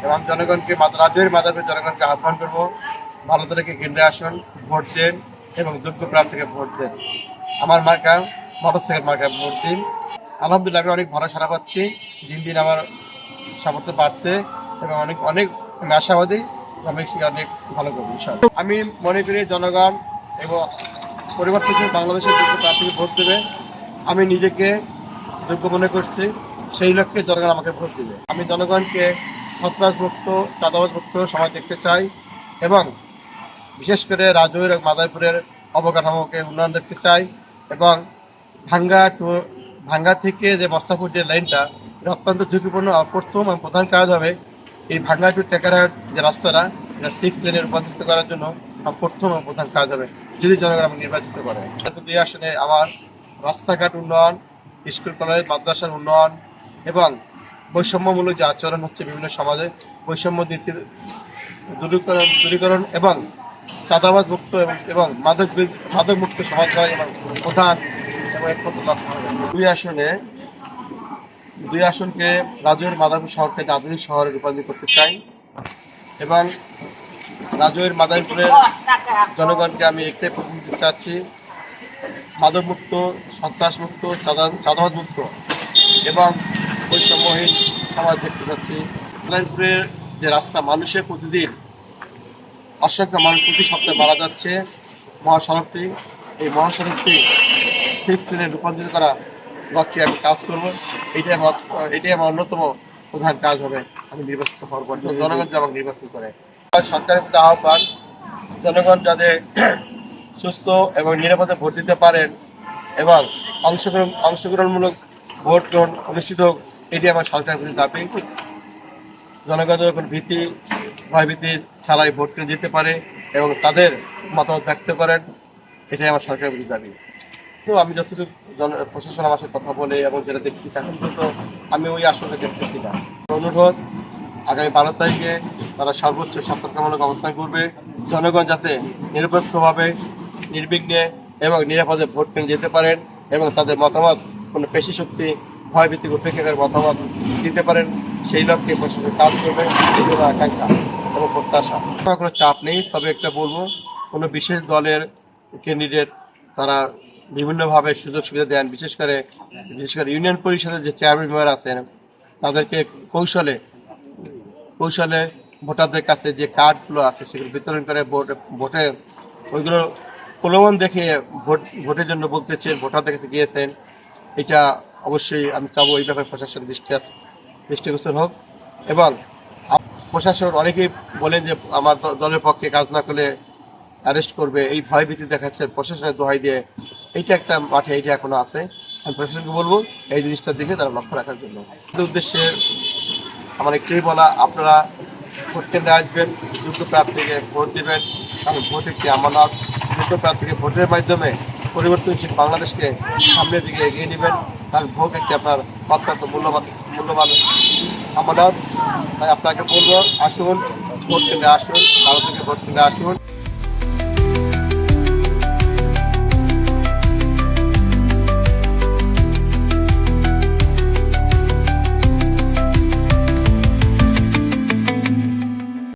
এবং জনগণকে রাজৈর মাদারপুর জনগণকে আহ্বান করবো ভালো থেকে কেন্দ্রে আসুন, ভোট দেন এবং যোগ্য প্রার্থীকে ভোট দেন। আমার মার্কা মোটরসাইকেল মার্কা ভোট দিন। আলহামদুলিল্লাহ আমি অনেক ভালো সাড়া পাচ্ছি, দিন দিন আমার সমর্থন বাড়ছে এবং অনেক অনেক আশাবাদী আমি অনেক ভালো করবো ইনশাআল্লাহ। আমি মনে করি জনগণ এবং পরিবর্তনশীল বাংলাদেশের যোগ্য প্রার্থীকে ভোট দেবে। আমি নিজেকে যোগ্য মনে করছি, সেই লক্ষ্যে জনগণ আমাকে ভোট দেবে। আমি জনগণকে সন্ত্রাসমুক্ত, চাঁদাবাজমুক্ত সমাজ দেখতে চাই এবং বিশেষ করে রাজৈর এবং মাদারপুরের অবকাঠামোকে উন্নয়ন দেখতে চাই এবং ভাঙ্গা থেকে যে মস্তাপুর যে লাইনটা অত্যন্ত ঝুঁকিপূর্ণ। প্রথম এবং প্রধান কাজ হবে এই ভাঙ্গা টু টেকারহাট যে রাস্তাটা, এটা 6 লেনে রূপান্তরিত করার জন্য প্রথম এবং প্রধান কাজ হবে যদি জনগণ আমাকে নির্বাচিত করে। 2 আসনে আমার রাস্তাঘাট উন্নয়ন, স্কুল কলেজ মাদ্রাসার উন্নয়ন এবং বৈষম্যমূলক যে আচরণ হচ্ছে বিভিন্ন সমাজে বৈষম্য দূরীকরণ এবং চাঁদাবাজ মুক্ত এবং মাদক মুক্ত সমাজ করা আমার প্রধান এবং একমাত্র লক্ষ্য হবে। 2 আসনকে রাজৈর মাদারপুর শহরকে আধুনিক শহরে রূপান্তরিত করতে চাই এবং রাজৈর মাদারপুরের জনগণকে আমি একটাই প্রতিনিধি চাচ্ছি, মাদক মুক্ত, সন্ত্রাস মুক্ত, চাঁদাবাজ মুক্ত এবং বৈষম্যহীন সমাজ দেখতে চাচ্ছি। মাদারপুরের যে রাস্তা মানুষের প্রতিদিন অসংখ্য মানুষ প্রতি সপ্তাহে মারা যাচ্ছে, মহাসড়কটি এই মহাসড়কটি 6 লেনে রূপান্তরিত করা লক্ষ্যে আমি কাজ করবো। এটাই আমার অন্যতম প্রধান কাজ হবে আমি নির্বাচিত হওয়ার পর, জনগণ যে আমাকে নির্বাচন করে। সরকারের প্রতি আহ্বান, জনগণ যাতে সুস্থ এবং নিরাপদে ভোট দিতে পারেন এবং অংশগ্রহণমূলক ভোট গ্রহণ অনুষ্ঠিত হোক, এটি আমার সরকারের প্রতি দাবি। জনগণ যখন ভয়ভীতি ছাড়াই ভোট কেন্দ্রে যেতে পারে এবং তাদের মতামত ব্যক্ত করেন, এটাই আমার সরকারের প্রতি দাবি। তো আমি যতটুকু প্রশাসন আমার সাথে কথা বলে এবং যেটা দেখছি এখন তো আমি ওই আসলে দেখতেছি না। অনুরোধ, আগামী 12 তারিখে তারা সর্বোচ্চ সতর্কতামূলক অবস্থান করবে, জনগণ যাতে নিরপেক্ষভাবে নির্বিঘ্নে এবং নিরাপদে ভোট কেন্দ্রে যেতে পারেন এবং তাদের মতামত কোনো পেশি শক্তি ভয়ভীতি উপেক্ষার মতামত দিতে পারেন, সেই লক্ষ্যে প্রশাসন কাজ করবে। এগুলো আকাঙ্ক্ষা এবং প্রত্যাশা। কোনো চাপ নেই, তবে একটা বলবো, কোনো বিশেষ দলের ক্যান্ডিডেট তারা বিভিন্নভাবে সুযোগ সুবিধা দেন, বিশেষ করে ইউনিয়ন পরিষদের যে চেয়ারম্যান মেম্বার আছেন তাদেরকে কৌশলে ভোটারদের কাছে যে কার্ডগুলো আছে সেগুলো বিতরণ করে ভোটে ওইগুলো প্রলোভন দেখে ভোটের জন্য বলতেছেন, ভোটারদের কাছে গিয়েছেন। এটা অবশ্যই আমি চাবো এই ব্যাপারে প্রশাসনের দৃষ্টিগোচর হোক এবং প্রশাসন অনেকেই বলেন যে আমার দলের পক্ষে কাজ না করলে অ্যারেস্ট করবে, এই ভয়ভীতি দেখাচ্ছে প্রশাসনের দোহাই দিয়ে। এইটা একটা মাঠে এইটা এখনো আছে। আমি প্রশাসনকে বলবো এই জিনিসটার দিকে তারা লক্ষ্য রাখার জন্য। উদ্দেশ্যে আমার একটাই বলা, আপনারা ভোট কেন্দ্রে আসবেন, যোগ্য প্রার্থীকে ভোট দেবেন, কারণ ভোট একটি আমানত। যোগ্য প্রার্থীকে ভোটের মাধ্যমে পরিবর্তনশীল বাংলাদেশকে সামনের দিকে এগিয়ে নেবেন, কারণ ভোট একটি আপনার অত্যন্ত মূল্যবান আমানত। তাই আপনাকে বলবো আসুন, ভোট কেন্দ্রে আসুন, ভালো থেকে ভোট কেন্দ্রে আসুন।